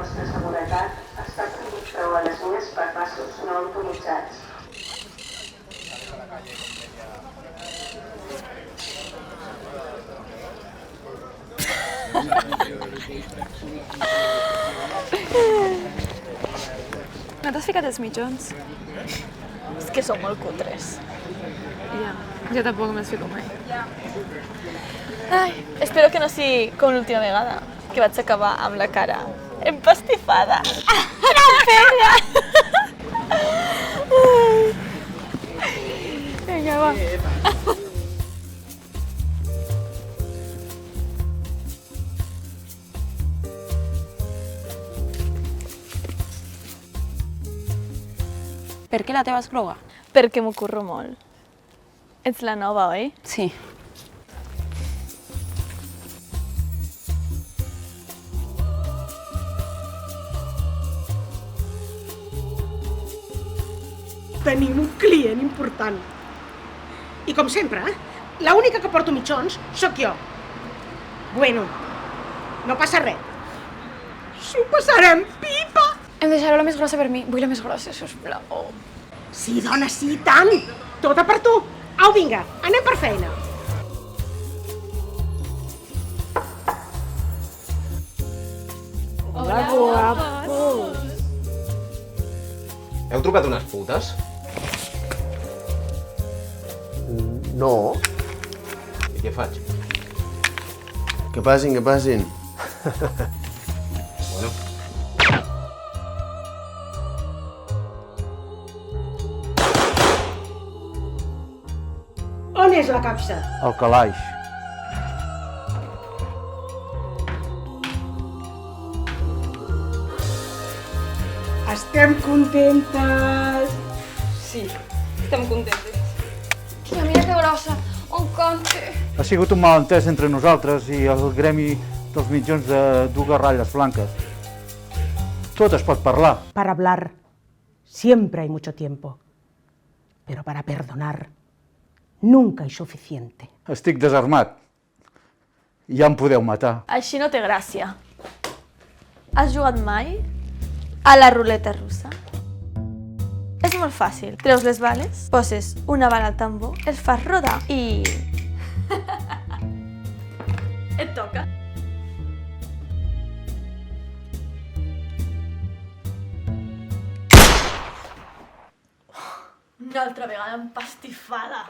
vostra seguretat, està prohibit creuar les vies per passos no autoritzats. No t'has ficat els mitjons? És que són molt cutres. Ja, jo tampoc me'ls fico mai. Ai, espero que no sigui com l'última vegada, que vaig acabar amb la cara empastifada. Trampella! Vinga, va. Per què la teva és groga? Perquè m'ho curro molt. Ets la nova, oi? Sí. Tenim un client important. I com sempre, l'única que porto mitjons sóc jo. Bueno, no passa res. S'ho passarem pipa! Em deixareu la més grossa per mi. Vull la més grossa, sisplau. Sí, dona, sí, tant! Tota per tu! Au, vinga, anem per feina. Hola, guapos. Heu trucat unes putes? No. I què faig? Que passin, que passin. Bueno, On és la capsa? El calaix. Estem contentes! Sí, estem contentes. Tia, mira que grossa. On compte? Ha sigut un malentès entre nosaltres i el gremi dels mitjons de dues ratlles blanques. Tot es pot parlar. Para hablar siempre hay mucho tiempo, pero para perdonar nunca hay suficiente. Estic desarmat. Ja em podeu matar. Així no té gràcia. Has jugat mai a la ruleta russa? És molt fàcil. Treus les bales, poses una bala al tambor, els fas rodar i... et toca. Una altra vegada empastifada.